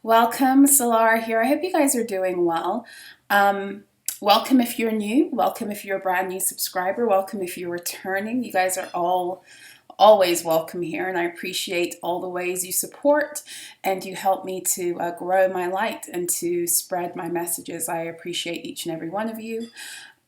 Welcome, Solarah here. I hope you guys are doing well. Welcome if you're new. Welcome if you're a brand new subscriber. Welcome if you're returning. You guys are all always welcome here, and I appreciate all the ways you support and you help me to grow my light and to spread my messages. I appreciate each and every one of you.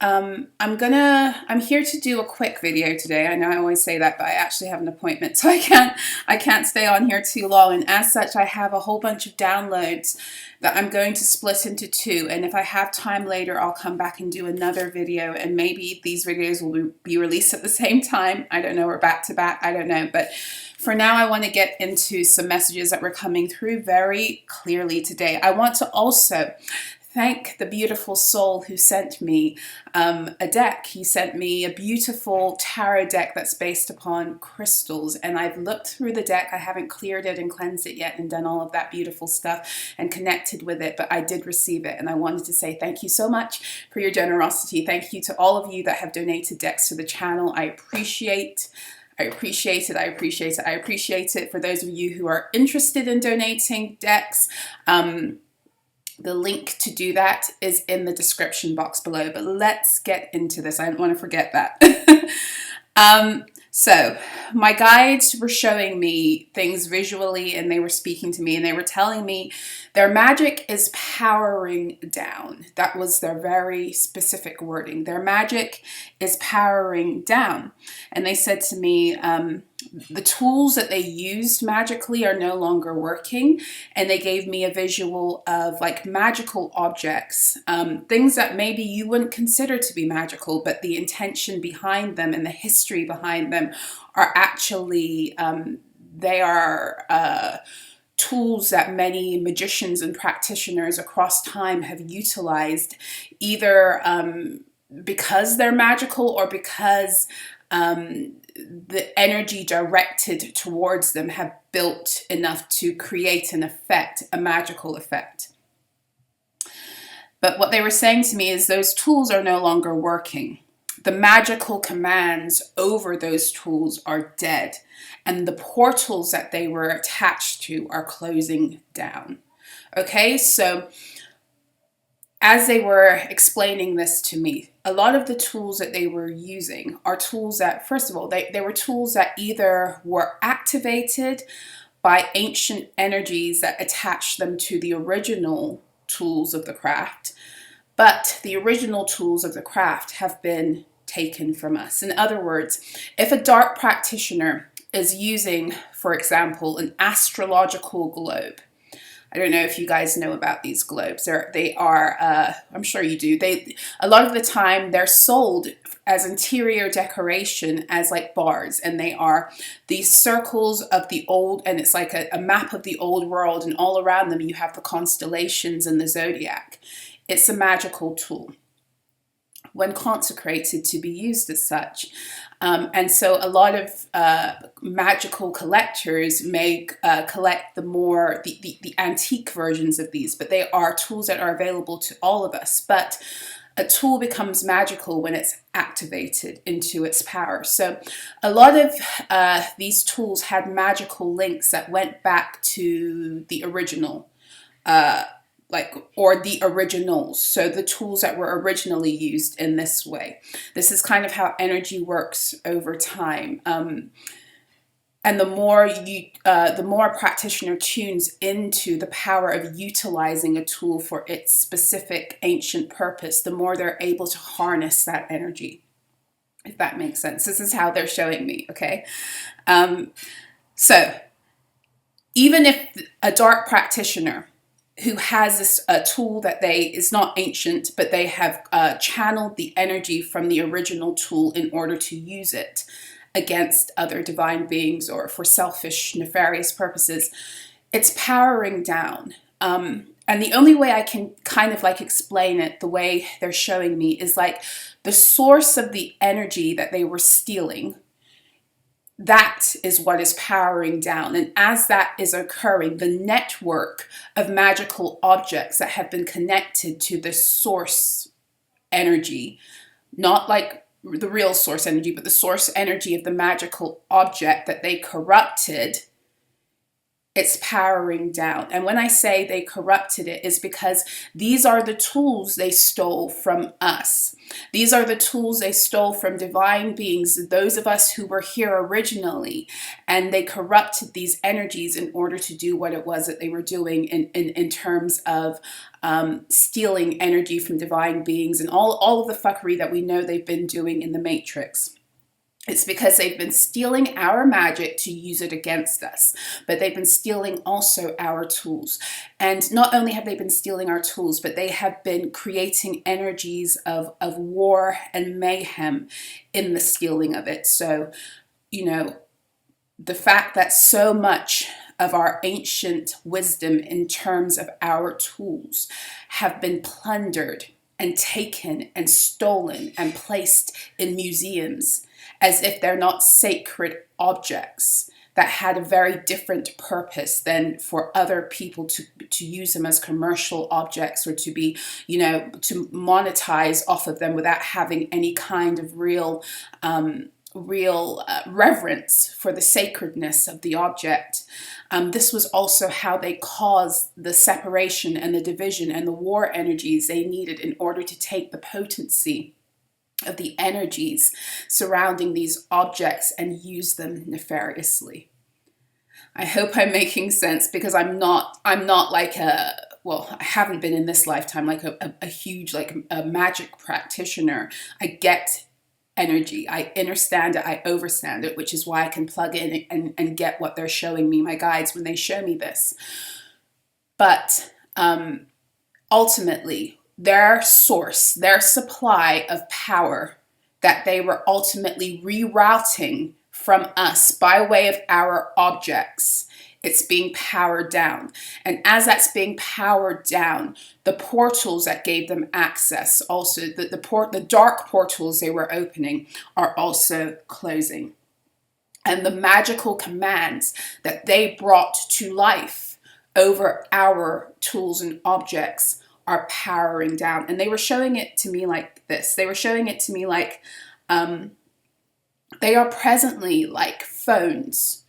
I'm here to do a quick video today. I know I always say that, but I actually have an appointment, so I can't stay on here too long. And as such, I have a whole bunch of downloads that I'm going to split into two. And if I have time later, I'll come back and do another video, and maybe these videos will be released at the same time. I don't know, or back to back, I don't know. But for now, I want to get into some messages that were coming through very clearly today. I want to also thank the beautiful soul who sent me a deck. He sent me a beautiful tarot deck that's based upon crystals, and I've looked through the deck. I haven't cleared it and cleansed it yet and done all of that beautiful stuff and connected with it, but I did receive it, and I wanted to say thank you so much for your generosity. Thank you to all of you that have donated decks to the channel. I appreciate it. I appreciate it. I appreciate it. For those of you who are interested in donating decks, the link to do that is in the description box below. But let's get into this. I don't want to forget that. So my guides were showing me things visually, and they were speaking to me, and they were telling me their magic is powering down. That was their very specific wording. Their magic is powering down. And they said to me, the tools that they used magically are no longer working. And they gave me a visual of like magical objects, things that maybe you wouldn't consider to be magical, but the intention behind them and the history behind them are actually, they are tools that many magicians and practitioners across time have utilized, either because they're magical or because the energy directed towards them have built enough to create an effect, a magical effect. But what they were saying to me is those tools are no longer working. The magical commands over those tools are dead, and the portals that they were attached to are closing down. Okay, so as they were explaining this to me, a lot of the tools that they were using are tools that, first of all, they were tools that either were activated by ancient energies that attached them to the original tools of the craft, but the original tools of the craft have been taken from us. In other words, if a dark practitioner is using, for example, an astrological globe, I don't know if you guys know about these globes. They are, I'm sure you do. A lot of the time they're sold as interior decoration as like bars, and they are these circles of the old, and it's like a map of the old world, and all around them you have the constellations and the zodiac. It's a magical tool when consecrated to be used as such. And so a lot of magical collectors may collect the antique versions of these, but they are tools that are available to all of us. But a tool becomes magical when it's activated into its power. So a lot of these tools had magical links that went back to the original or the originals, so the tools that were originally used in this way. This is kind of how energy works over time. And the more a practitioner tunes into the power of utilizing a tool for its specific ancient purpose, the more they're able to harness that energy, if that makes sense. This is how they're showing me, okay? So even if a dark practitioner who has a tool that is not ancient, but they have channeled the energy from the original tool in order to use it against other divine beings or for selfish, nefarious purposes, it's powering down. And the only way I can kind of like explain it the way they're showing me is like the source of the energy that they were stealing. That is what is powering down. And as that is occurring, the network of magical objects that have been connected to the source energy, not like the real source energy, but the source energy of the magical object that they corrupted, It's powering down. And when I say they corrupted it, is because these are the tools they stole from us. These are the tools they stole from divine beings, those of us who were here originally, and they corrupted these energies in order to do what it was that they were doing in terms of stealing energy from divine beings and all of the fuckery that we know they've been doing in the Matrix. It's because they've been stealing our magic to use it against us, but they've been stealing also our tools. And not only have they been stealing our tools, but they have been creating energies of war and mayhem in the stealing of it. So, you know, the fact that so much of our ancient wisdom in terms of our tools have been plundered and taken and stolen and placed in museums as if they're not sacred objects that had a very different purpose than for other people to use them as commercial objects or to be, you know, to monetize off of them without having any kind of real reverence for the sacredness of the object. This was also how they caused the separation and the division and the war energies they needed in order to take the potency of the energies surrounding these objects and use them nefariously. I hope I'm making sense, because I'm not like I haven't been in this lifetime like a huge, like a magic practitioner. I get energy, I understand it, I overstand it, which is why I can plug in and get what they're showing me, my guides, when they show me this. But ultimately, their source, their supply of power that they were ultimately rerouting from us by way of our objects, it's being powered down. And as that's being powered down, the portals that gave them access, also the dark portals they were opening, are also closing. And the magical commands that they brought to life over our tools and objects are powering down. And they were showing it to me like this. They were showing it to me like they are presently like phones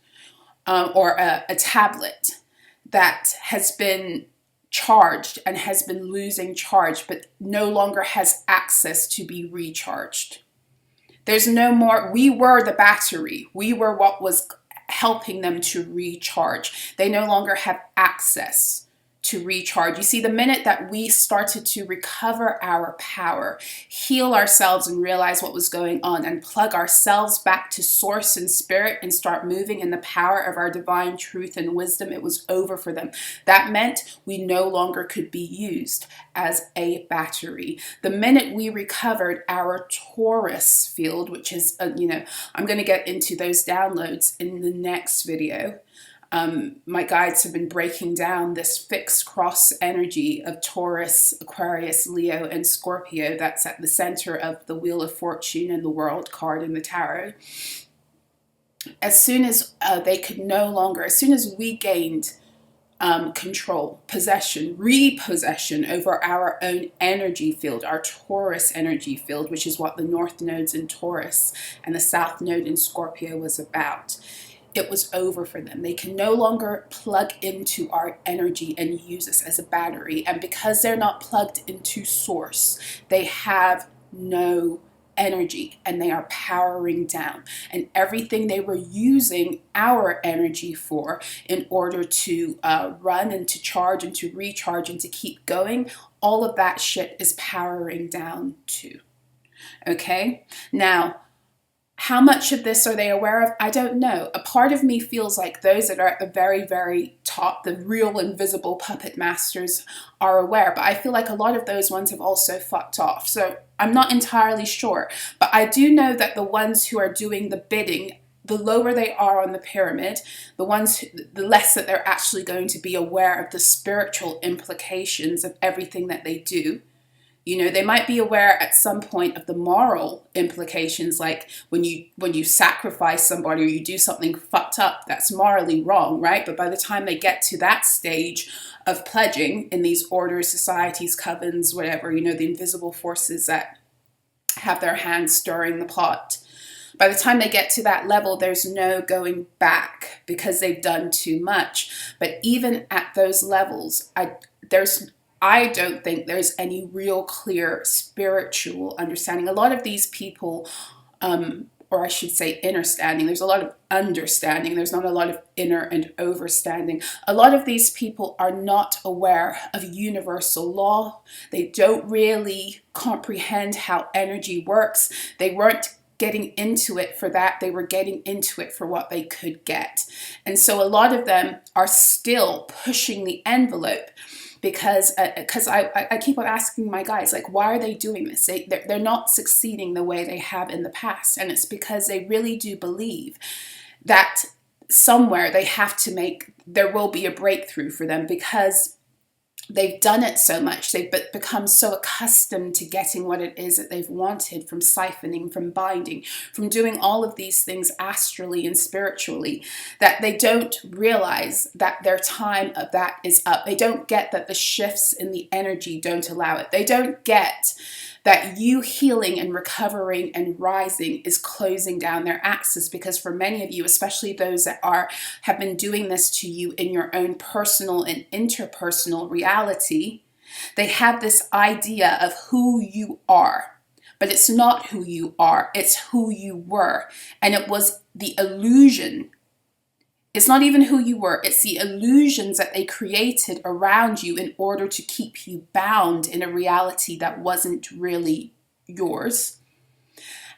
or a tablet that has been charged and has been losing charge, but no longer has access to be recharged. There's no more, we were the battery. We were what was helping them to recharge. They no longer have access to recharge. You see, the minute that we started to recover our power, heal ourselves and realize what was going on, and plug ourselves back to source and spirit and start moving in the power of our divine truth and wisdom, it was over for them. That meant we no longer could be used as a battery. The minute we recovered our Taurus field, which is, I'm going to get into those downloads in the next video. My guides have been breaking down this fixed cross energy of Taurus, Aquarius, Leo, and Scorpio that's at the center of the Wheel of Fortune and the World card in the Tarot. As soon as as soon as we gained control, possession, repossession over our own energy field, our Taurus energy field, which is what the North nodes in Taurus and the South node in Scorpio was about, it was over for them. They can no longer plug into our energy and use us as a battery. And because they're not plugged into source, they have no energy and they are powering down. And everything they were using our energy for in order to run and to charge and to recharge and to keep going, all of that shit is powering down too. Okay? Now, how much of this are they aware of? I don't know. A part of me feels like those that are at the very, very top, the real invisible puppet masters, are aware. But I feel like a lot of those ones have also fucked off. So I'm not entirely sure. But I do know that the ones who are doing the bidding, the lower they are on the pyramid, the less that they're actually going to be aware of the spiritual implications of everything that they do. They might be aware at some point of the moral implications, like when you sacrifice somebody or you do something fucked up, that's morally wrong, right? But by the time they get to that stage of pledging in these orders, societies, covens, whatever, the invisible forces that have their hands stirring the pot, By the time they get to that level, there's no going back because they've done too much. But even at those levels, I don't think there's any real clear spiritual understanding. A lot of these people, or I should say understanding, there's a lot of understanding. There's not a lot of inner and overstanding. A lot of these people are not aware of universal law. They don't really comprehend how energy works. They weren't getting into it for that. They were getting into it for what they could get. And so a lot of them are still pushing the envelope because I keep on asking my guys, like, why are they doing this? They're not succeeding the way they have in the past. And it's because they really do believe that somewhere there will be a breakthrough for them, because they've done it so much. They've become so accustomed to getting what it is that they've wanted, from siphoning, from binding, from doing all of these things astrally and spiritually, that they don't realize that their time of that is up. They don't get that the shifts in the energy don't allow it. They don't get that you healing and recovering and rising is closing down their axis, because for many of you, especially those that have been doing this to you in your own personal and interpersonal reality, they have this idea of who you are. But it's not who you are, it's who you were. And it was the illusion. It's not even who you were, it's the illusions that they created around you in order to keep you bound in a reality that wasn't really yours.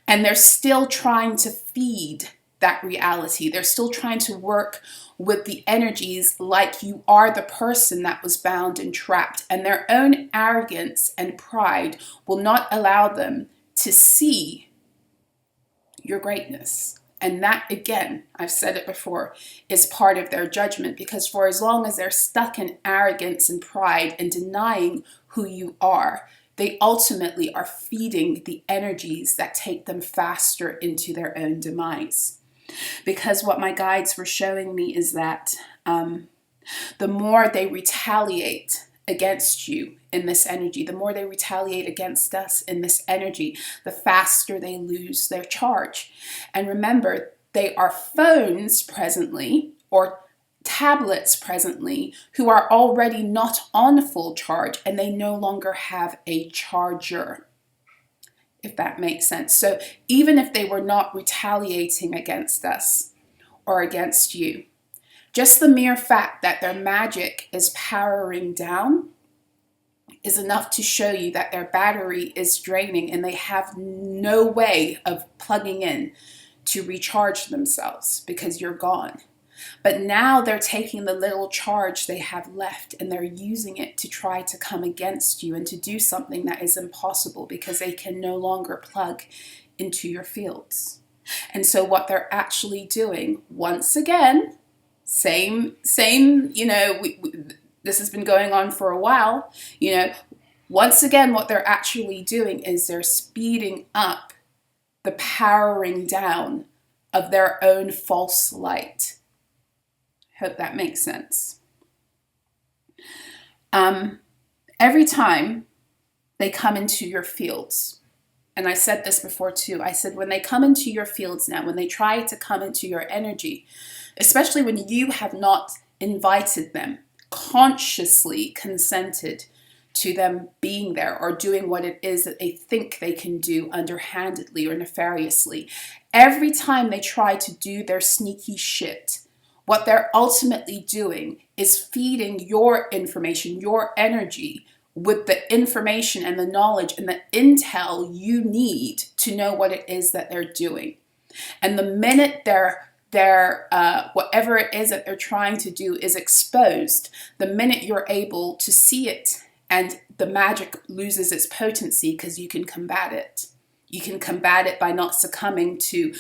And they're still trying to feed that reality. They're still trying to work with the energies like you are the person that was bound and trapped. And their own arrogance and pride will not allow them to see your greatness. And that, again, I've said it before, is part of their judgment, because for as long as they're stuck in arrogance and pride and denying who you are, they ultimately are feeding the energies that take them faster into their own demise. Because what my guides were showing me is that the more they retaliate against you in this energy, the more they retaliate against us in this energy, the faster they lose their charge. And remember, they are phones presently, or tablets presently, who are already not on full charge, and they no longer have a charger, if that makes sense. So even if they were not retaliating against us or against you, just the mere fact that their magic is powering down is enough to show you that their battery is draining and they have no way of plugging in to recharge themselves because you're gone. But now they're taking the little charge they have left and they're using it to try to come against you and to do something that is impossible because they can no longer plug into your fields. And so what they're actually doing, once again, same, this has been going on for a while, once again, what they're actually doing is they're speeding up the powering down of their own false light. Hope that makes sense. Every time they come into your fields, and I said this before too, I said when they come into your fields now, when they try to come into your energy, especially when you have not invited them, consciously consented to them being there or doing what it is that they think they can do underhandedly or nefariously, every time they try to do their sneaky shit, what they're ultimately doing is feeding your information, your energy, with the information and the knowledge and the intel you need to know what it is that they're doing. And the minute their whatever it is that they're trying to do is exposed, the minute you're able to see it, and the magic loses its potency because you can combat it. You can combat it by not succumbing to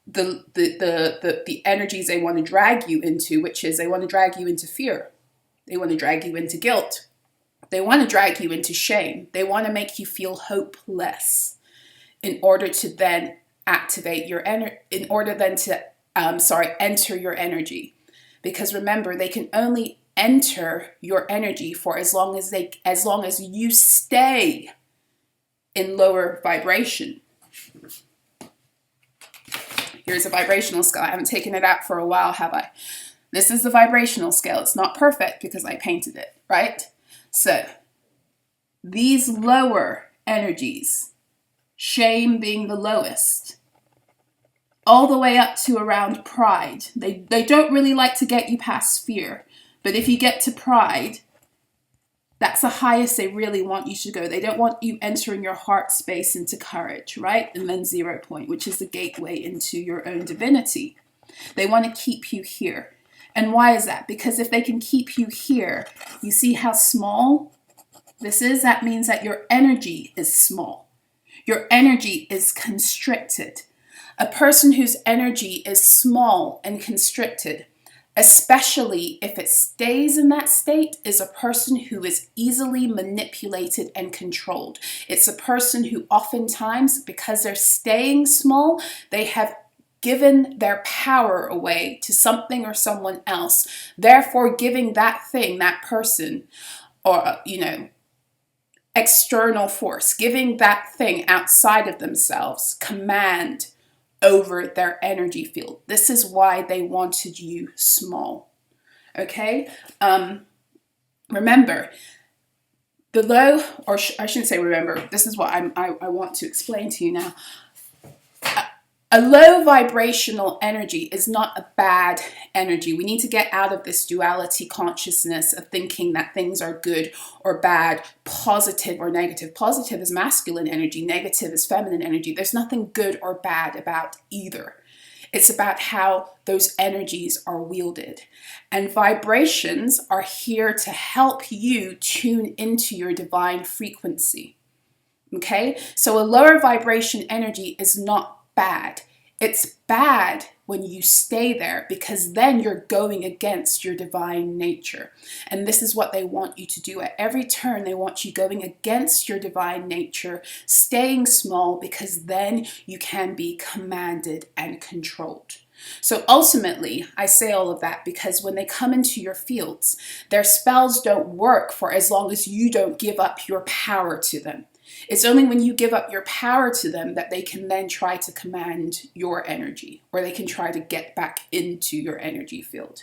the energies they want to drag you into, which is they want to drag you into fear. They want to drag you into guilt. They want to drag you into shame. They want to make you feel hopeless in order to then activate your energy, in order then to, enter your energy. Because remember, they can only enter your energy for as long as you stay in lower vibration. Here's a vibrational scale. I haven't taken it out for a while, have I? This is the vibrational scale. It's not perfect because I painted it, right? So these lower energies, shame being the lowest, all the way up to around pride. They don't really like to get you past fear. But if you get to pride, that's the highest they really want you to go. They don't want you entering your heart space into courage, right? And then 0 point, which is the gateway into your own divinity. They want to keep you here. And why is that? Because if they can keep you here, you see how small this is? That means that your energy is small. Your energy is constricted. A person whose energy is small and constricted, especially if it stays in that state, is a person who is easily manipulated and controlled. It's a person who oftentimes, because they're staying small, they have given their power away to something or someone else, therefore giving that thing, that person, or, external force, giving that thing outside of themselves command over their energy field. This is why they wanted you small. Okay? Remember, the low, or I shouldn't say remember, this is what I want to explain to you now. A low vibrational energy is not a bad energy. We need to get out of this duality consciousness of thinking that things are good or bad, positive or negative. Positive is masculine energy, negative is feminine energy. There's nothing good or bad about either. It's about how those energies are wielded. And vibrations are here to help you tune into your divine frequency. Okay? So a lower vibration energy is not bad. It's bad when you stay there, because then you're going against your divine nature. And this is what they want you to do. At every turn, they want you going against your divine nature, staying small, because then you can be commanded and controlled. So ultimately, I say all of that because when they come into your fields, their spells don't work for as long as you don't give up your power to them. It's only when you give up your power to them that they can then try to command your energy, or they can try to get back into your energy field.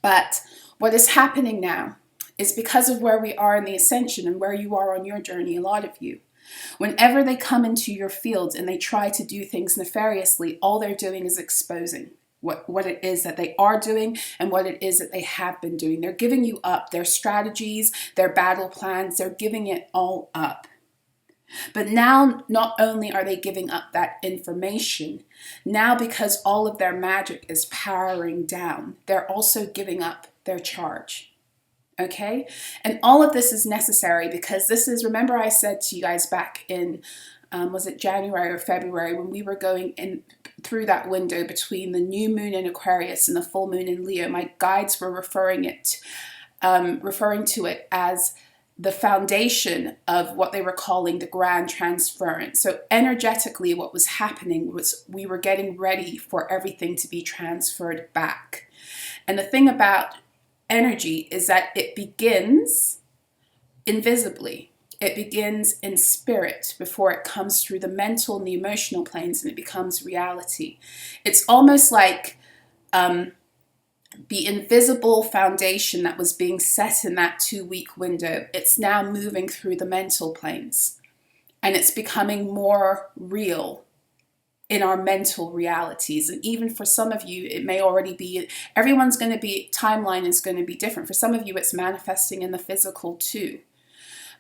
But what is happening now is because of where we are in the ascension and where you are on your journey, a lot of you, whenever they come into your fields and they try to do things nefariously, all they're doing is exposing what it is that they are doing and what it is that they have been doing. They're giving you up their strategies, their battle plans, they're giving it all up. But now, not only are they giving up that information, now because all of their magic is powering down, they're also giving up their charge. Okay? And all of this is necessary because this is, remember I said to you guys back in, was it January or February, when we were going in through that window between the new moon in Aquarius and the full moon in Leo, my guides were referring to it as the foundation of what they were calling the Grand Transference. So energetically, what was happening was we were getting ready for everything to be transferred back. And the thing about energy is that it begins invisibly. It begins in spirit before it comes through the mental and the emotional planes and it becomes reality. It's almost like the invisible foundation that was being set in that 2-week window. It's now moving through the mental planes and it's becoming more real in our mental realities. And even for some of you, it may already be, everyone's going to be, timeline is going to be different. For some of you, it's manifesting in the physical too.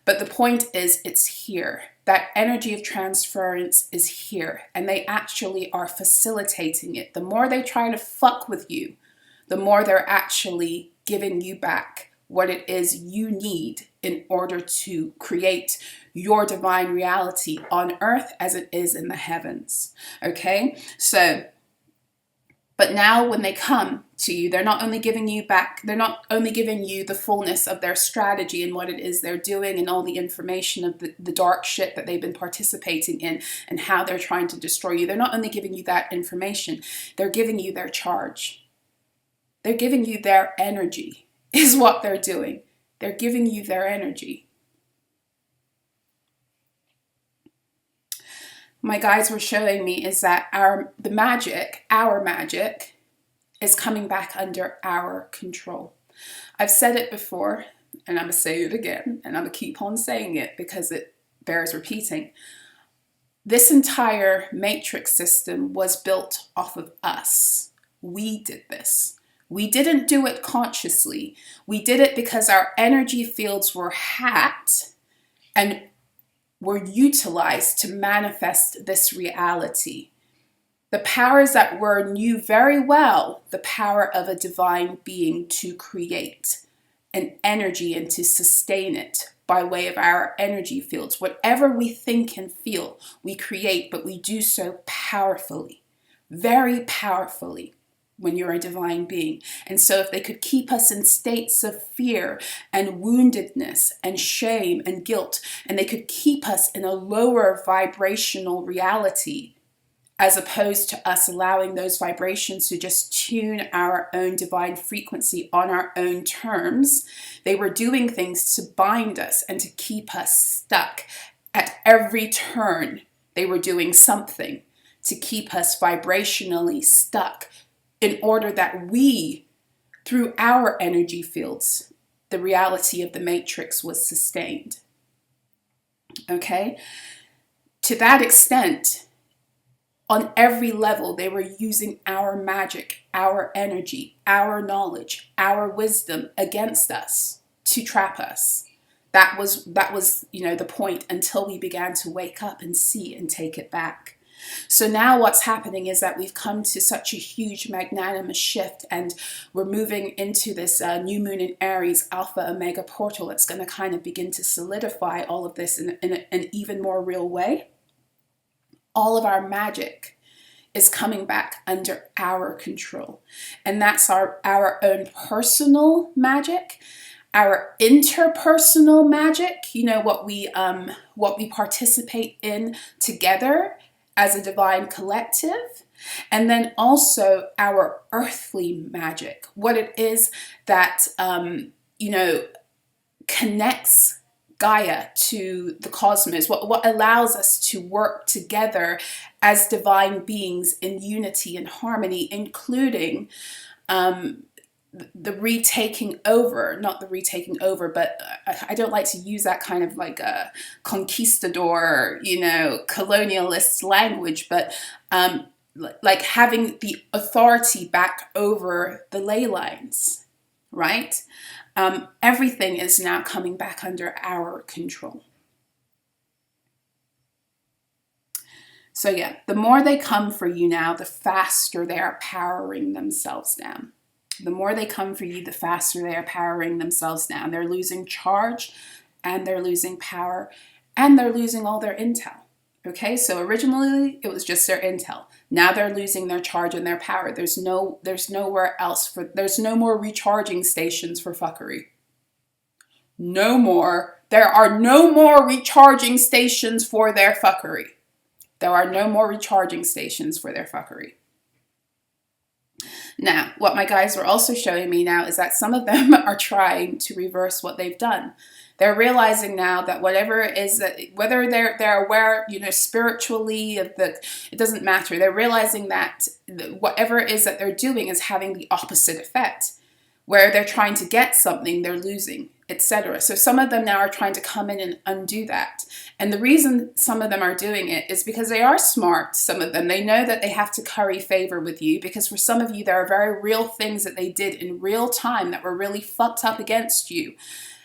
But the point is, it's here. That energy of transference is here, and they actually are facilitating it. The more they try to fuck with you, the more they're actually giving you back what it is you need in order to create your divine reality on earth as it is in the heavens. Okay? So, but now when they come to you, they're not only giving you back, they're not only giving you the fullness of their strategy and what it is they're doing and all the information of the dark shit that they've been participating in and how they're trying to destroy you. They're not only giving you that information, they're giving you their charge. They're giving you their energy is what they're doing. They're giving you their energy. my guides were showing me is that the magic, our magic, is coming back under our control. I've said it before, and I'm going to say it again, and I'm going to keep on saying it because it bears repeating. This entire matrix system was built off of us. We did this. We didn't do it consciously. We did it because our energy fields were hacked and were utilized to manifest this reality. The powers that were knew very well the power of a divine being to create an energy and to sustain it by way of our energy fields. Whatever we think and feel, we create, but we do so powerfully, very powerfully when you're a divine being. And so if they could keep us in states of fear and woundedness and shame and guilt, and they could keep us in a lower vibrational reality, as opposed to us allowing those vibrations to just tune our own divine frequency on our own terms, they were doing things to bind us and to keep us stuck. At every turn, they were doing something to keep us vibrationally stuck in order that we, through our energy fields, the reality of the matrix was sustained. Okay? To that extent, on every level, they were using our magic, our energy, our knowledge, our wisdom against us to trap us. That was, the point until we began to wake up and see and take it back. So now what's happening is that we've come to such a huge magnanimous shift, and we're moving into this new moon in Aries Alpha Omega portal that's going to kind of begin to solidify all of this in an even more real way. All of our magic is coming back under our control. And that's our own personal magic, our interpersonal magic, what we participate in together as a divine collective, and then also our earthly magic, what it is that, connects Gaia to the cosmos, what allows us to work together as divine beings in unity and harmony, including the retaking over, not the retaking over, but I don't like to use that kind of like a conquistador, colonialist language, but like having the authority back over the ley lines, right? Everything is now coming back under our control. So yeah, the more they come for you now, the faster they are powering themselves down. The more they come for you, the faster they are powering themselves down. They're losing charge, and they're losing power, and they're losing all their intel. Okay, so originally it was just their intel. Now they're losing their charge and their power. There's nowhere else there's no more recharging stations for fuckery. No more. There are no more recharging stations for their fuckery. There are no more recharging stations for their fuckery. Now, what my guides were also showing me now is that some of them are trying to reverse what they've done. They're realizing now that whatever it is, that whether they're aware, spiritually of it doesn't matter. They're realizing that whatever it is that they're doing is having the opposite effect. Where they're trying to get something, they're losing, etc. So some of them now are trying to come in and undo that. And the reason some of them are doing it is because they are smart, some of them. They know that they have to curry favor with you, because for some of you, there are very real things that they did in real time that were really fucked up against you.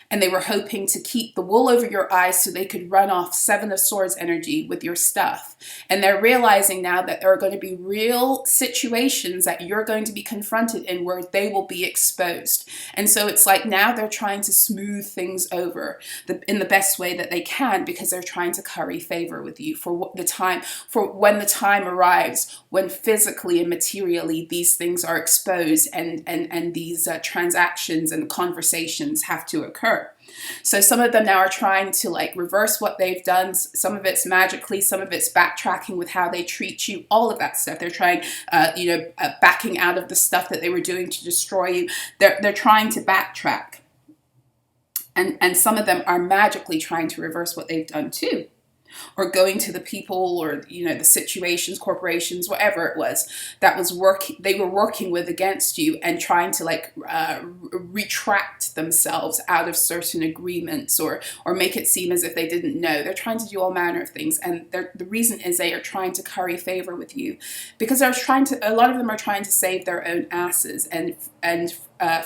And they were hoping to keep the wool over your eyes so they could run off Seven of Swords energy with your stuff. And they're realizing now that there are going to be real situations that you're going to be confronted in where they will be exposed. And so it's like now they're trying to smooth things over in the best way that they can, because they're trying to curry favor with you for when the time arrives, when physically and materially these things are exposed and these transactions and conversations have to occur. So some of them now are trying to reverse what they've done. Some of it's magically, some of it's backtracking with how they treat you, all of that stuff. They're trying, backing out of the stuff that they were doing to destroy you. They're trying to backtrack. And some of them are magically trying to reverse what they've done too. or going to the people or, you know, the situations, corporations, whatever it was that was they were working with against you and trying to like retract themselves out of certain agreements or make it seem as if they didn't know. They're trying to do all manner of things, and the reason is they are trying to curry favor with you because a lot of them are trying to save their own asses, and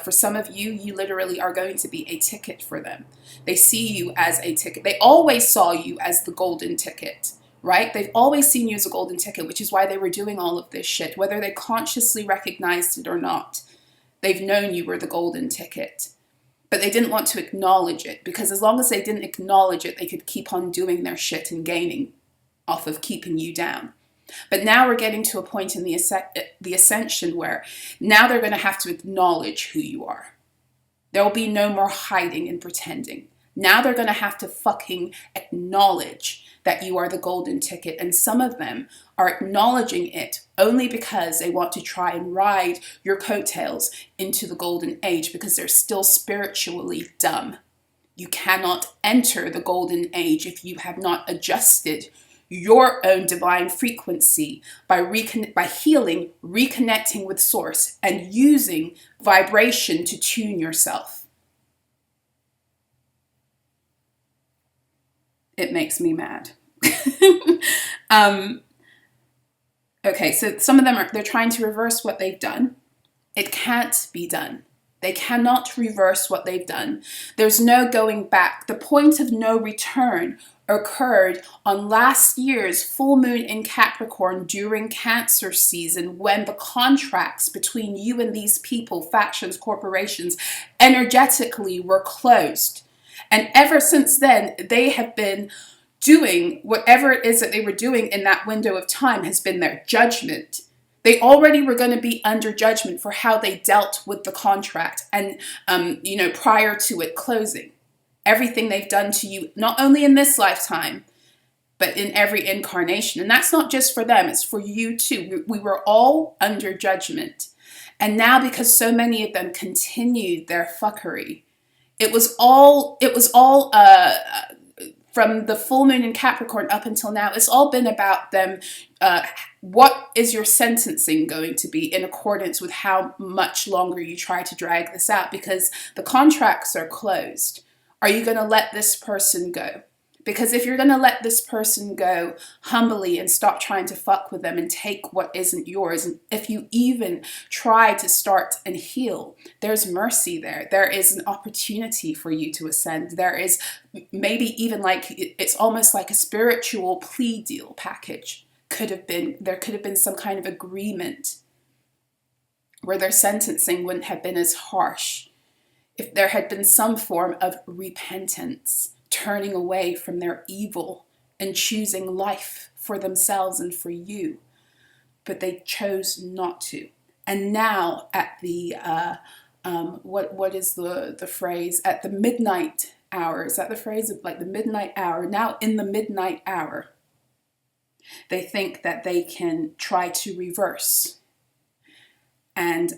for some of you, you literally are going to be a ticket for them. They see you as a ticket. They always saw you as the golden ticket, right? They've always seen you as a golden ticket, which is why they were doing all of this shit, whether they consciously recognized it or not. They've known you were the golden ticket, but they didn't want to acknowledge it, because as long as they didn't acknowledge it, they could keep on doing their shit and gaining off of keeping you down. But now we're getting to a point in the ascension where now they're going to have to acknowledge who you are. There will be no more hiding and pretending. Now they're going to have to fucking acknowledge that you are the golden ticket. And some of them are acknowledging it only because they want to try and ride your coattails into the golden age, because they're still spiritually dumb. You cannot enter the golden age if you have not adjusted your own divine frequency by healing, reconnecting with source, and using vibration to tune yourself. It makes me mad. Okay, so some of them they're trying to reverse what they've done. It can't be done. They cannot reverse what they've done. There's no going back. The point of no return occurred on last year's full moon in Capricorn during Cancer season, when the contracts between you and these people, factions, corporations, energetically were closed. And ever since then, they have been doing whatever it is that they were doing in that window of time has been their judgment. They already were going to be under judgment for how they dealt with the contract and, prior to it closing. Everything they've done to you, not only in this lifetime, but in every incarnation. And that's not just for them, it's for you too. We were all under judgment. And now, because so many of them continued their fuckery, it was all from the full moon in Capricorn up until now, it's all been about them. What is your sentencing going to be in accordance with how much longer you try to drag this out? Because the contracts are closed. Are you going to let this person go? Because if you're going to let this person go humbly and stop trying to fuck with them and take what isn't yours, and if you even try to start and heal, there's mercy there. There is an opportunity for you to ascend. There is maybe even it's almost like a spiritual plea deal package. There could have been some kind of agreement where their sentencing wouldn't have been as harsh if there had been some form of repentance, turning away from their evil and choosing life for themselves and for you. But they chose not to. And now at the, what is the phrase? At the midnight hour, is that the phrase? Like the midnight hour. Now in the midnight hour, they think that they can try to reverse and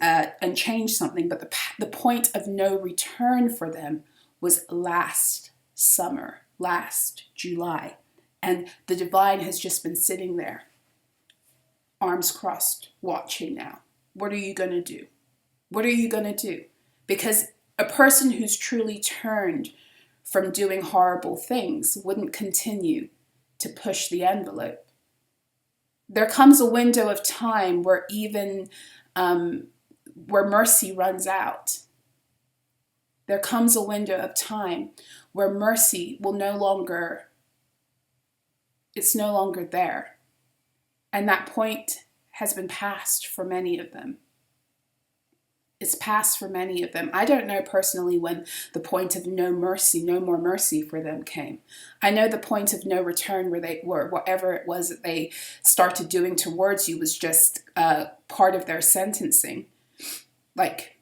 change something. But the point of no return for them was last summer, last July. And the divine has just been sitting there, arms crossed, watching now. What are you going to do? What are you going to do? Because a person who's truly turned from doing horrible things wouldn't continue to push the envelope. There comes a window of time where even where mercy runs out. There comes a window of time where mercy will it's no longer there. And that point has been passed for many of them. It's passed for many of them. I don't know personally when the point of no more mercy for them came. I know the point of no return where they were, whatever it was that they started doing towards you was just part of their sentencing. Like,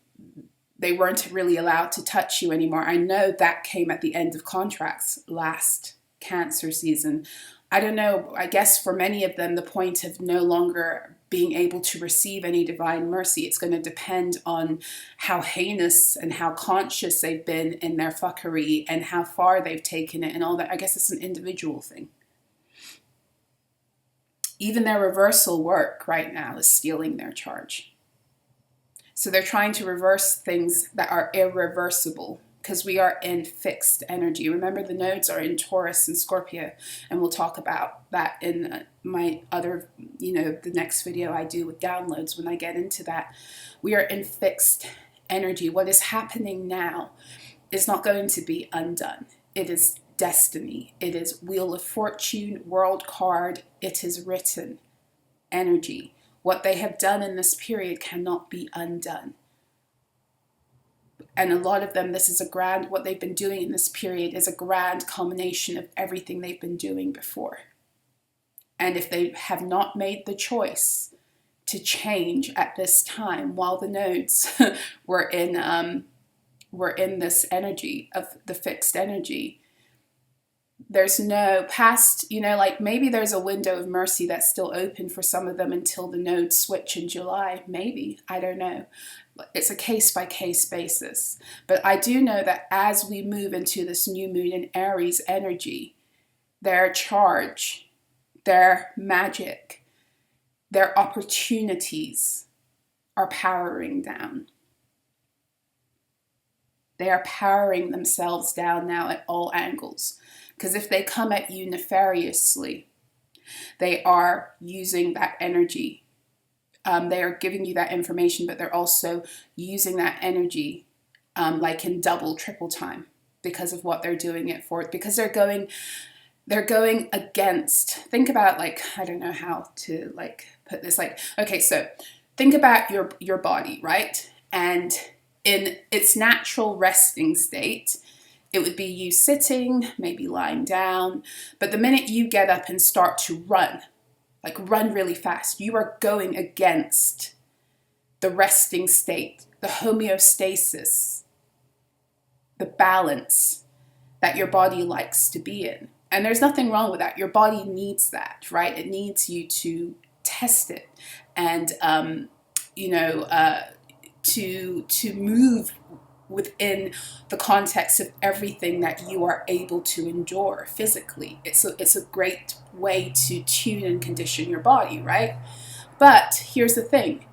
they weren't really allowed to touch you anymore. I know that came at the end of contracts last Cancer season. I don't know, I guess for many of them, the point of no longer being able to receive any divine mercy, it's going to depend on how heinous and how conscious they've been in their fuckery and how far they've taken it and all that. I guess it's an individual thing. Even their reversal work right now is stealing their charge. So they're trying to reverse things that are irreversible because we are in fixed energy. Remember, the nodes are in Taurus and Scorpio, and we'll talk about that in my other, the next video I do with downloads when I get into that. We are in fixed energy. What is happening now is not going to be undone. It is destiny. It is Wheel of Fortune, World card. It is written energy. What they have done in this period cannot be undone. And a lot of them, what they've been doing in this period is a grand culmination of everything they've been doing before. And if they have not made the choice to change at this time, while the nodes were in this energy of the fixed energy, there's no past, like maybe there's a window of mercy that's still open for some of them until the nodes switch in July. Maybe, I don't know. It's a case-by-case basis. But I do know that as we move into this new moon in Aries energy, their charge, their magic, their opportunities are powering down. They are powering themselves down now at all angles. Because if they come at you nefariously, they are using that energy. They are giving you that information, but they're also using that energy like in double, triple time because of what they're doing it for. Because they're going against, think about I don't know how to put this, okay, so think about your body, right? And in its natural resting state, it would be you sitting, maybe lying down, but the minute you get up and start to run really fast, you are going against the resting state, the homeostasis, the balance that your body likes to be in. And there's nothing wrong with that. Your body needs that, right? It needs you to test it and, to move within the context of everything that you are able to endure physically. It's a great way to tune and condition your body, right? But here's the thing.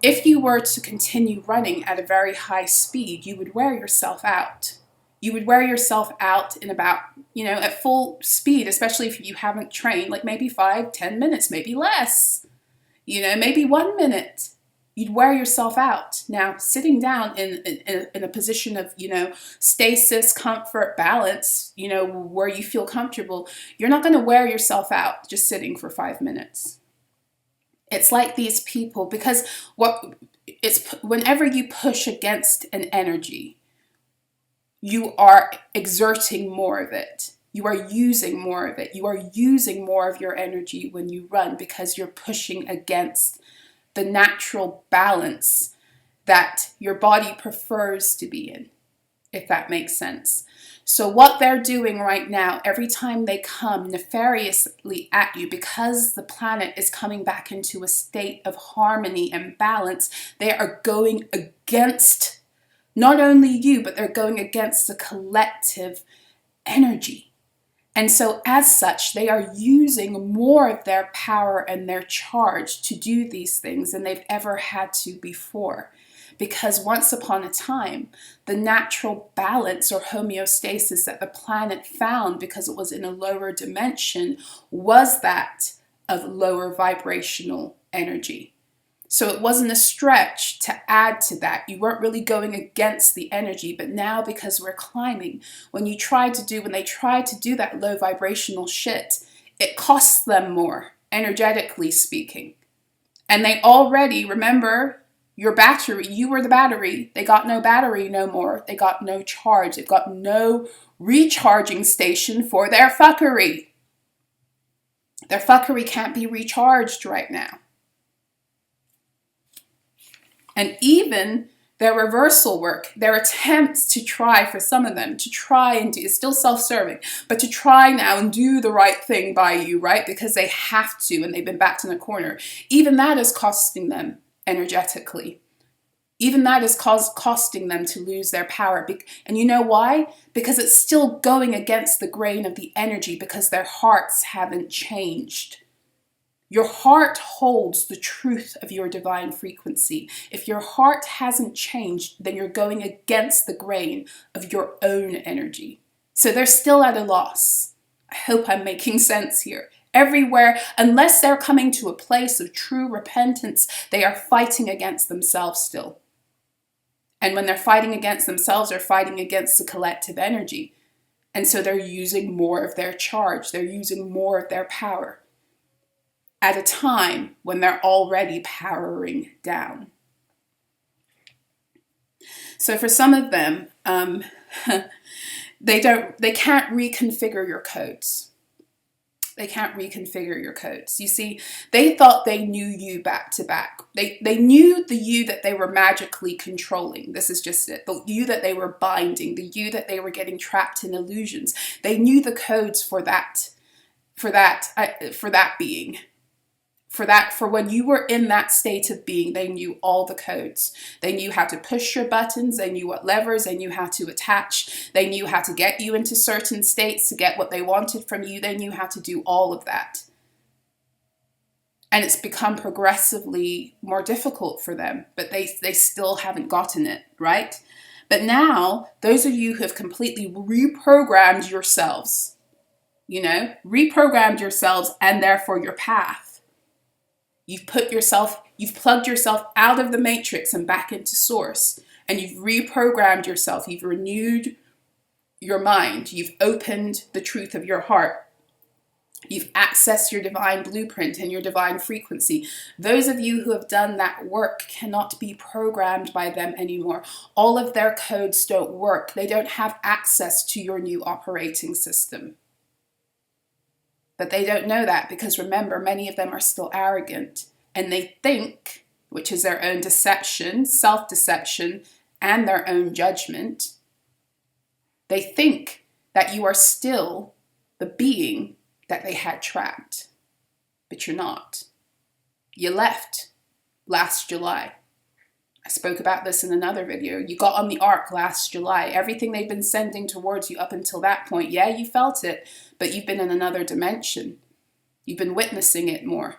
If you were to continue running at a very high speed, you would wear yourself out. You would wear yourself out in about, at full speed, especially if you haven't trained, maybe 5-10 minutes, maybe less, maybe 1 minute. You'd wear yourself out. Now, sitting down in a position of, stasis, comfort, balance, where you feel comfortable, you're not going to wear yourself out just sitting for 5 minutes. It's like these people, because whenever you push against an energy, you are exerting more of it. You are using more of it. You are using more of your energy when you run because you're pushing against the natural balance that your body prefers to be in, if that makes sense. So what they're doing right now, every time they come nefariously at you, because the planet is coming back into a state of harmony and balance, they are going against not only you, but they're going against the collective energy. And so as such, they are using more of their power and their charge to do these things than they've ever had to before. Because once upon a time, the natural balance or homeostasis that the planet found, because it was in a lower dimension, was that of lower vibrational energy. So it wasn't a stretch to add to that. You weren't really going against the energy, but now because we're climbing, when they tried to do that low vibrational shit, it costs them more, energetically speaking. And they already, remember, your battery, you were the battery. They got no battery no more. They got no charge. They've got no recharging station for their fuckery. Their fuckery can't be recharged right now. And even their reversal work, their attempts to try, for some of them, to try and do, it's still self-serving, but to try now and do the right thing by you, right? Because they have to, and they've been backed in a corner. Even that is costing them energetically. Even that is costing them to lose their power. And you know why? Because it's still going against the grain of the energy, because their hearts haven't changed. Your heart holds the truth of your divine frequency. If your heart hasn't changed, then you're going against the grain of your own energy. So they're still at a loss. I hope I'm making sense here. Everywhere, unless they're coming to a place of true repentance, they are fighting against themselves still. And when they're fighting against themselves, they're fighting against the collective energy. And so they're using more of their charge. They're using more of their power at a time when they're already powering down. So for some of them, they can't reconfigure your codes. They can't reconfigure your codes. You see, they thought they knew you back to back. They knew the you that they were magically controlling. This is just it. The you that they were binding, the you that they were getting trapped in illusions. They knew the codes for that being. For when you were in that state of being, they knew all the codes. They knew how to push your buttons. They knew what levers. They knew how to attach. They knew how to get you into certain states to get what they wanted from you. They knew how to do all of that. And it's become progressively more difficult for them, but they still haven't gotten it, right? But now, those of you who have completely reprogrammed yourselves, reprogrammed yourselves and therefore your path. You've plugged yourself out of the matrix and back into source, and you've reprogrammed yourself. You've renewed your mind. You've opened the truth of your heart. You've accessed your divine blueprint and your divine frequency. Those of you who have done that work cannot be programmed by them anymore. All of their codes don't work. They don't have access to your new operating system. But they don't know that because remember, many of them are still arrogant and they think, which is their own deception, self-deception, and their own judgment. They think that you are still the being that they had trapped, but you're not. You left last July. I spoke about this in another video. You got on the ark last July. Everything they've been sending towards you up until that point, yeah, you felt it, but you've been in another dimension. You've been witnessing it more.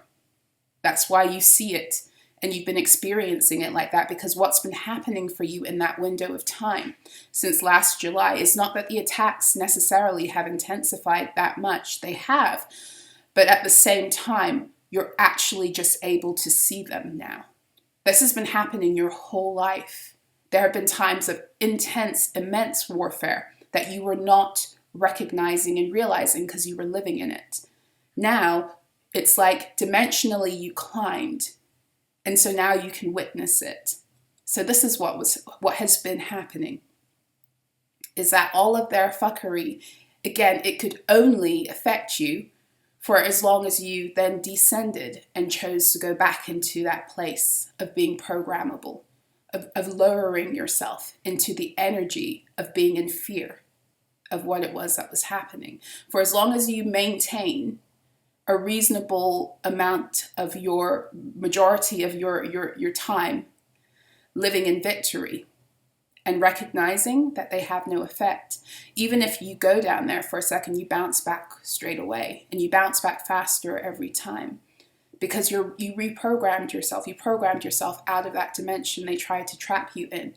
That's why you see it, and you've been experiencing it like that, because what's been happening for you in that window of time since last July is not that the attacks necessarily have intensified that much. They have, but at the same time, you're actually just able to see them now. This has been happening your whole life. There have been times of intense, immense warfare that you were not recognizing and realizing because you were living in it. Now, it's like dimensionally you climbed, and so now you can witness it. So this is what has been happening, is that all of their fuckery, again, it could only affect you for as long as you then descended and chose to go back into that place of being programmable, of lowering yourself into the energy of being in fear of what it was that was happening. For as long as you maintain a reasonable amount of your majority of your time living in victory and recognizing that they have no effect. Even if you go down there for a second, you bounce back straight away, and you bounce back faster every time because you reprogrammed yourself. You programmed yourself out of that dimension they tried to trap you in,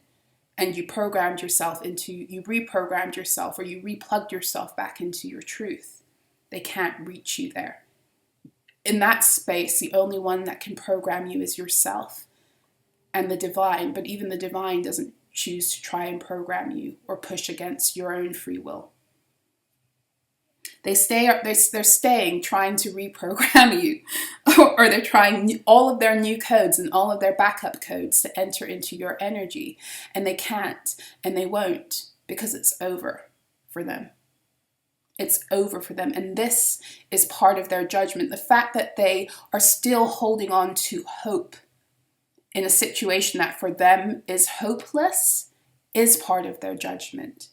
and you reprogrammed yourself, or you replugged yourself back into your truth. They can't reach you there. In that space, the only one that can program you is yourself and the divine, but even the divine doesn't choose to try and program you or push against your own free will. They're staying trying to reprogram you, or they're trying all of their new codes and all of their backup codes to enter into your energy, and they can't and they won't because it's over for them. It's over for them, and this is part of their judgment. The fact that they are still holding on to hope in a situation that for them is hopeless is part of their judgment.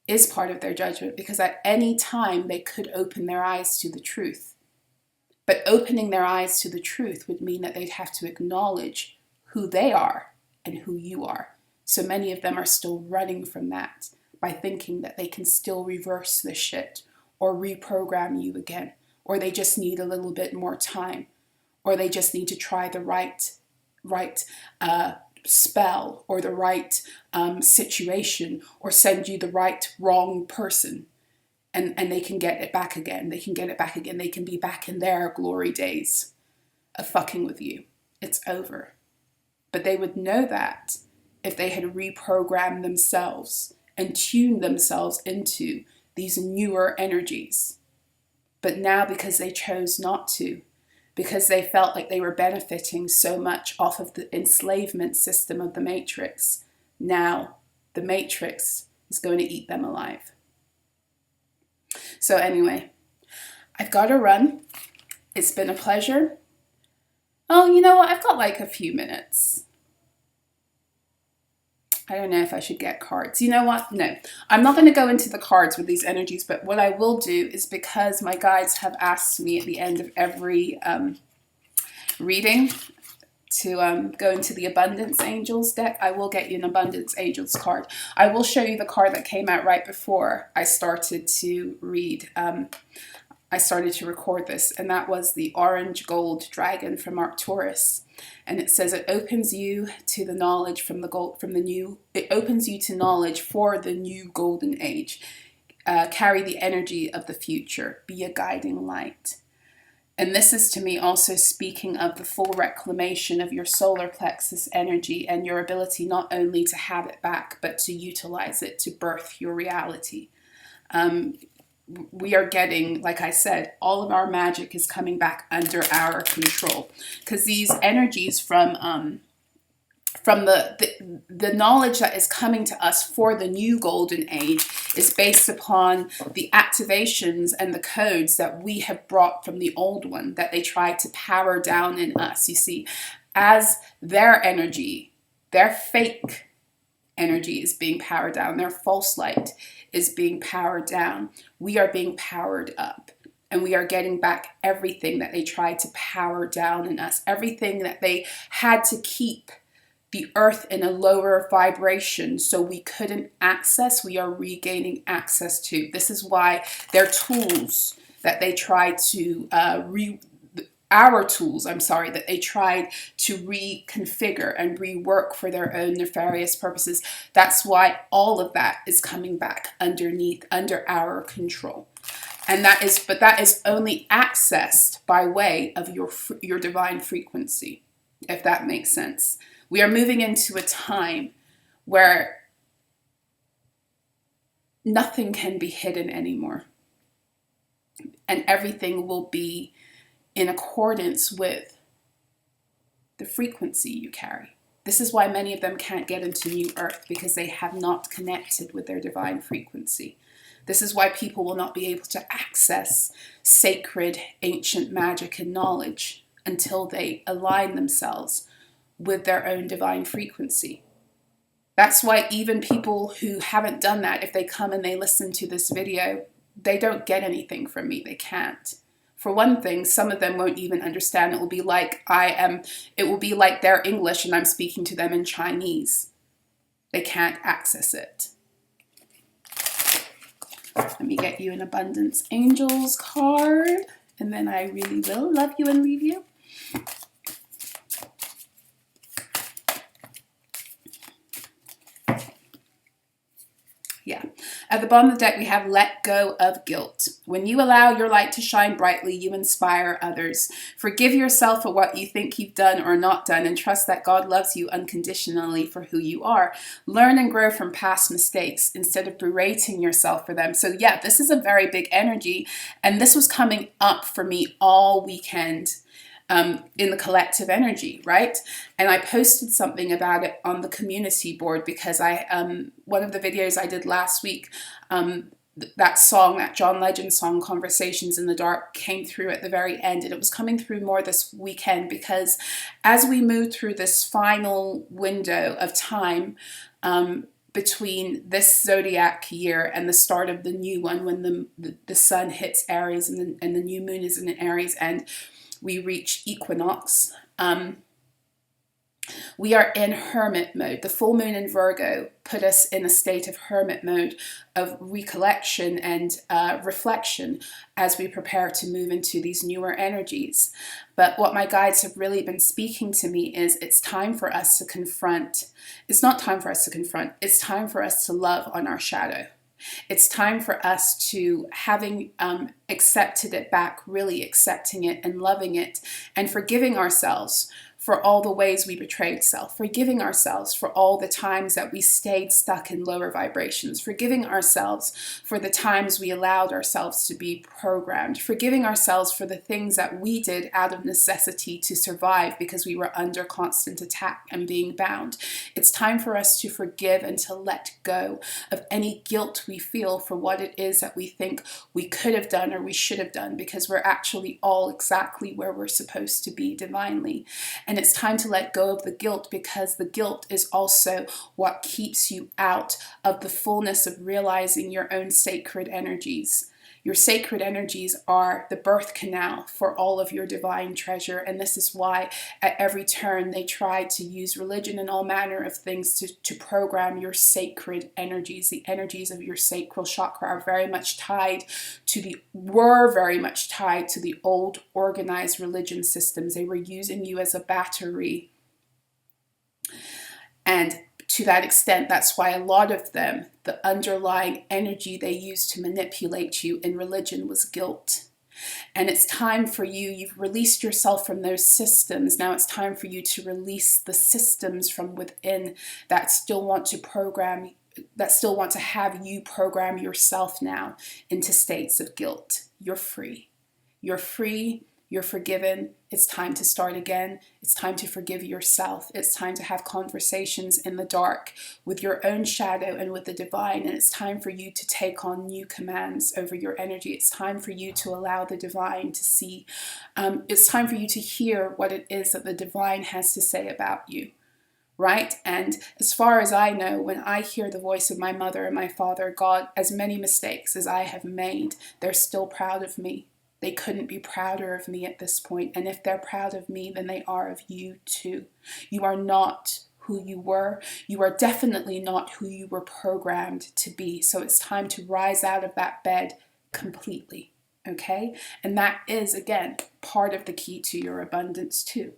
Because at any time they could open their eyes to the truth. But opening their eyes to the truth would mean that they'd have to acknowledge who they are and who you are. So many of them are still running from that by thinking that they can still reverse the shit or reprogram you again, or they just need a little bit more time, or they just need to try the right spell or the right situation, or send you the wrong person, and they can get it back again. They can get it back again. They can be back in their glory days of fucking with you. It's over. But they would know that if they had reprogrammed themselves and tuned themselves into these newer energies. But now, because they chose not to, because they felt like they were benefiting so much off of the enslavement system of the Matrix, now the Matrix is going to eat them alive. So anyway, I've got to run. It's been a pleasure. Oh, you know what? I've got like a few minutes. I don't know if I should get cards. You know what? No, I'm not going to go into the cards with these energies, but what I will do is, because my guides have asked me at the end of every reading to go into the Abundance Angels deck, I will get you an Abundance Angels card. I will show you the card that came out right before I started to read. I started to record this, and that was the Orange Gold Dragon from Arcturus. And it says it opens you to the knowledge it opens you to knowledge for the new golden age. Carry the energy of the future. Be a guiding light. And this is, to me, also speaking of the full reclamation of your solar plexus energy and your ability not only to have it back, but to utilize it to birth your reality. We are getting, like I said, all of our magic is coming back under our control, because these energies from the knowledge that is coming to us for the new golden age is based upon the activations and the codes that we have brought from the old one that they tried to power down in us. You see, as their energy, their fake energy is being powered down, their false light is being powered down, we are being powered up, and we are getting back everything that they tried to power down in us, everything that they had to keep the earth in a lower vibration so we couldn't access, we are regaining access to. This is why their tools that they tried to that they tried to reconfigure and rework for their own nefarious purposes. That's why all of that is coming back under our control. And that is only accessed by way of your divine frequency, if that makes sense. We are moving into a time where nothing can be hidden anymore, and everything will be in accordance with the frequency you carry. This is why many of them can't get into New Earth, because they have not connected with their divine frequency. This is why people will not be able to access sacred ancient magic and knowledge until they align themselves with their own divine frequency. That's why even people who haven't done that, if they come and they listen to this video, they don't get anything from me. They can't. For one thing, some of them won't even understand. It will be like their English and I'm speaking to them in Chinese. They can't access it. Let me get you an Abundance Angels card, and then I really will love you and leave you. Yeah. At the bottom of the deck, we have let go of guilt. When you allow your light to shine brightly, you inspire others. Forgive yourself for what you think you've done or not done, and trust that God loves you unconditionally for who you are. Learn and grow from past mistakes instead of berating yourself for them. So yeah, this is a very big energy, and this was coming up for me all weekend. In the collective energy, right? And I posted something about it on the community board, because one of the videos I did last week, that song, that John Legend song, Conversations in the Dark, came through at the very end, and it was coming through more this weekend, because as we move through this final window of time, between this zodiac year and the start of the new one, when the sun hits Aries and the new moon is in Aries, and we reach equinox, We are in hermit mode. The full moon in Virgo put us in a state of hermit mode, of recollection and reflection as we prepare to move into these newer energies. But what my guides have really been speaking to me is it's time for us to confront. It's not time for us to confront. It's time for us to love on our shadow. It's time for us to, having accepted it back, really accepting it and loving it and forgiving ourselves for all the ways we betrayed self, forgiving ourselves for all the times that we stayed stuck in lower vibrations, forgiving ourselves for the times we allowed ourselves to be programmed, forgiving ourselves for the things that we did out of necessity to survive because we were under constant attack and being bound. It's time for us to forgive and to let go of any guilt we feel for what it is that we think we could have done or we should have done, because we're actually all exactly where we're supposed to be divinely. And it's time to let go of the guilt, because the guilt is also what keeps you out of the fullness of realizing your own sacred energies. Your sacred energies are the birth canal for all of your divine treasure. And this is why at every turn they try to use religion and all manner of things to program your sacred energies. The energies of your sacral chakra are very much tied to were very much tied to the old organized religion systems. They were using you as a battery. And to that extent, that's why a lot of them, the underlying energy they used to manipulate you in religion was guilt. And it's time for you, you've released yourself from those systems. Now it's time for you to release the systems from within that still want to program, that still want to have you program yourself now into states of guilt. You're free. You're free. You're forgiven. It's time to start again. It's time to forgive yourself. It's time to have conversations in the dark with your own shadow and with the divine. And it's time for you to take on new commands over your energy. It's time for you to allow the divine to see. It's time for you to hear what it is that the divine has to say about you. Right? And as far as I know, when I hear the voice of my mother and my father, God, as many mistakes as I have made, they're still proud of me. They couldn't be prouder of me at this point. And if they're proud of me, then they are of you too. You are not who you were. You are definitely not who you were programmed to be. So it's time to rise out of that bed completely. Okay? And that is, again, part of the key to your abundance too.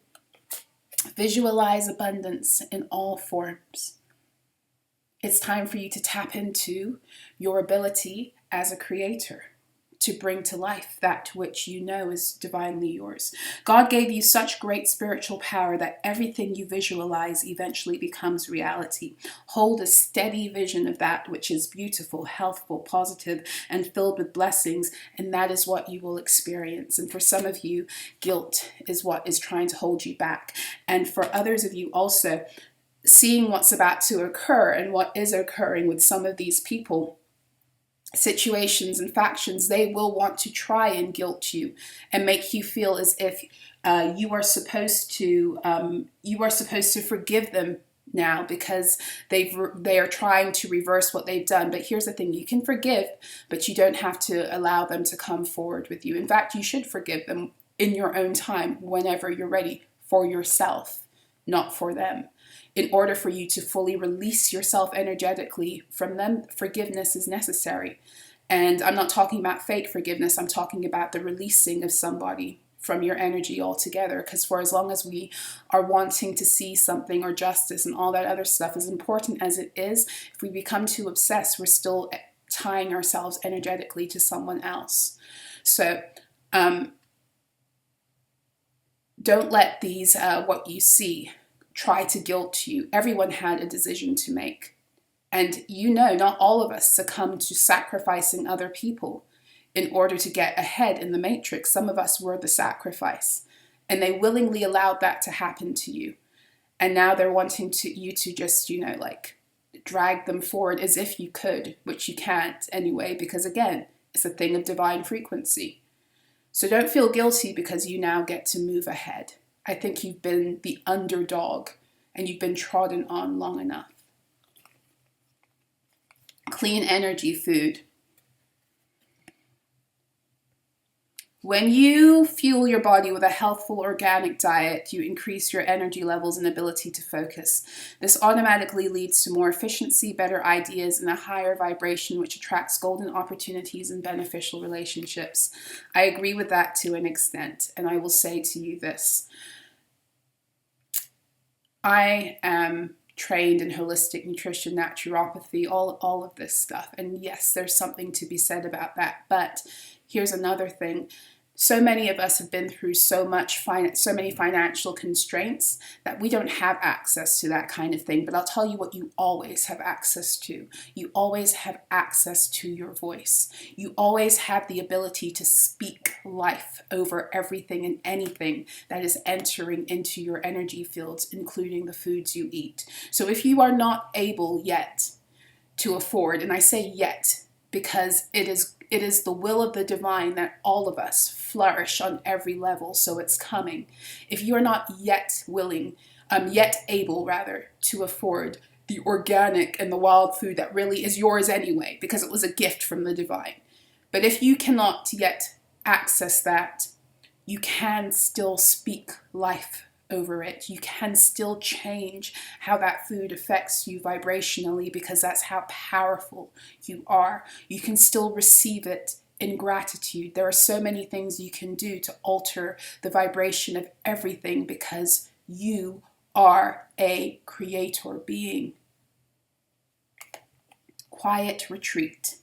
Visualize abundance in all forms. It's time for you to tap into your ability as a creator, to bring to life that which you know is divinely yours. God gave you such great spiritual power that everything you visualize eventually becomes reality. Hold a steady vision of that which is beautiful, healthful, positive, and filled with blessings, and that is what you will experience. And for some of you, guilt is what is trying to hold you back. And for others of you also, seeing what's about to occur and what is occurring with some of these people, situations and factions, they will want to try and guilt you and make you feel as if you are supposed to forgive them now because they are trying to reverse what they've done. But here's the thing: you can forgive, but you don't have to allow them to come forward with you. In fact, you should forgive them in your own time, whenever you're ready, for yourself, not for them. In order for you to fully release yourself energetically from them, forgiveness is necessary. And I'm not talking about fake forgiveness. I'm talking about the releasing of somebody from your energy altogether. Because for as long as we are wanting to see something or justice and all that other stuff, as important as it is, if we become too obsessed, we're still tying ourselves energetically to someone else. So don't let these, what you see, try to guilt you. Everyone had a decision to make. And you know, not all of us succumb to sacrificing other people in order to get ahead in the matrix. Some of us were the sacrifice, and they willingly allowed that to happen to you. And now they're wanting you to just, like drag them forward as if you could, which you can't anyway, because again, it's a thing of divine frequency. So don't feel guilty because you now get to move ahead. I think you've been the underdog and you've been trodden on long enough. Clean energy food. When you fuel your body with a healthful organic diet, you increase your energy levels and ability to focus. This automatically leads to more efficiency, better ideas, and a higher vibration, which attracts golden opportunities and beneficial relationships. I agree with that to an extent, and I will say to you this. I am trained in holistic nutrition, naturopathy, all of this stuff. And yes, there's something to be said about that. But here's another thing. So many of us have been through so many financial constraints that we don't have access to that kind of thing. But I'll tell you what you always have access to. You always have access to your voice. You always have the ability to speak life over everything and anything that is entering into your energy fields, including the foods you eat. So if you are not able yet to afford, and I say yet because it is the will of the divine that all of us flourish on every level, so it's coming. If you are not yet able to afford the organic and the wild food that really is yours anyway, because it was a gift from the divine. But if you cannot yet access that, you can still speak life over it. You can still change how that food affects you vibrationally, because that's how powerful you are. You can still receive it in gratitude. There are so many things you can do to alter the vibration of everything, because you are a creator being. Quiet retreat.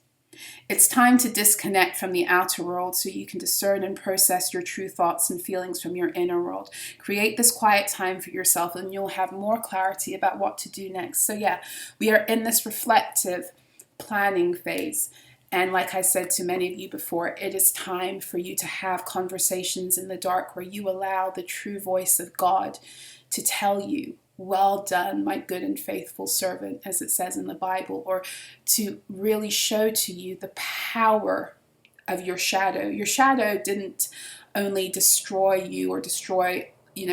It's time to disconnect from the outer world so you can discern and process your true thoughts and feelings from your inner world. Create this quiet time for yourself and you'll have more clarity about what to do next. So yeah, we are in this reflective planning phase. And like I said to many of you before, it is time for you to have conversations in the dark where you allow the true voice of God to tell you, "Well done, my good and faithful servant," as it says in the Bible, or to really show to you the power of your shadow. Your shadow didn't only destroy you or destroy,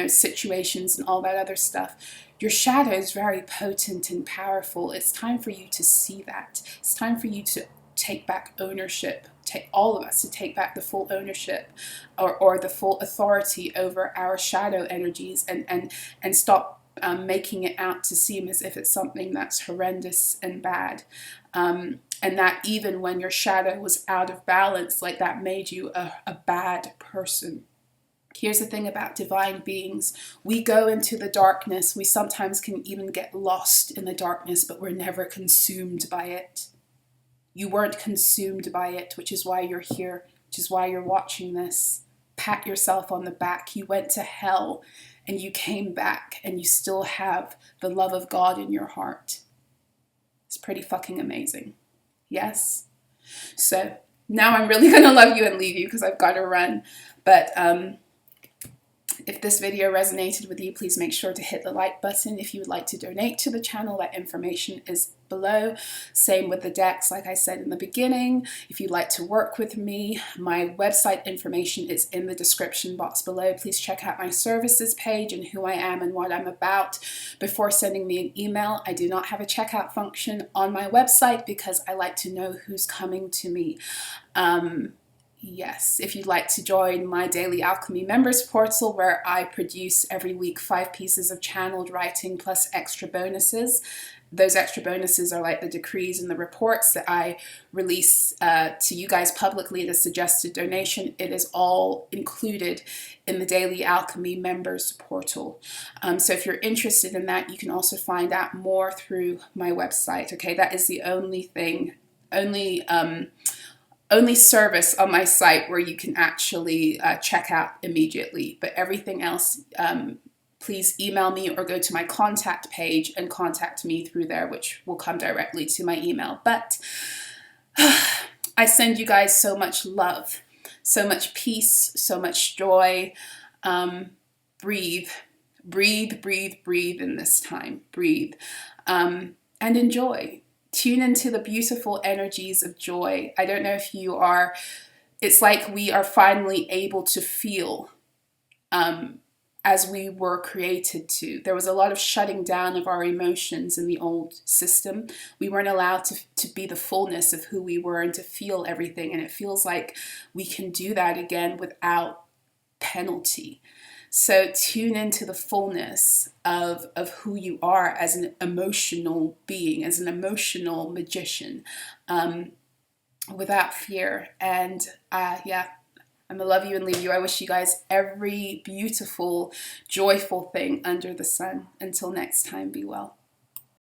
situations and all that other stuff. Your shadow is very potent and powerful. It's time for you to see that. It's time for you to take back ownership, all of us to take back the full ownership or the full authority over our shadow energies and stop making it out to seem as if it's something that's horrendous and bad. And that even when your shadow was out of balance, like that made you a bad person. Here's the thing about divine beings. We go into the darkness. We sometimes can even get lost in the darkness, but we're never consumed by it. You weren't consumed by it, which is why you're here, which is why you're watching this. Pat yourself on the back. You went to hell and you came back and you still have the love of God in your heart. It's pretty fucking amazing. Yes? So now I'm really going to love you and leave you because I've got to run. But if this video resonated with you, please make sure to hit the like button. If you would like to donate to the channel, that information is below. Same with the decks, like I said in the beginning. If you'd like to work with me, my website information is in the description box below. Please check out my services page and who I am and what I'm about before sending me an email. I do not have a checkout function on my website because I like to know who's coming to me. Yes, if you'd like to join my Daily Alchemy members portal where I produce every week 5 pieces of channeled writing plus extra bonuses. Those extra bonuses are like the decrees and the reports that I release to you guys publicly at a suggested donation. It is all included in the Daily Alchemy members portal. So if you're interested in that, you can also find out more through my website. Okay, that is the only service on my site where you can actually check out immediately. But everything else, please email me or go to my contact page and contact me through there, which will come directly to my email. But I send you guys so much love, so much peace, so much joy. Breathe, breathe, breathe, breathe in this time. Breathe and enjoy. Tune into the beautiful energies of joy. I don't know if you are, it's like we are finally able to feel as we were created to. There was a lot of shutting down of our emotions in the old system. We weren't allowed to be the fullness of who we were and to feel everything. And it feels like we can do that again without penalty. So tune into the fullness of who you are as an emotional being, as an emotional magician, without fear. And yeah, I'm going to love you and leave you. I wish you guys every beautiful, joyful thing under the sun. Until next time, be well.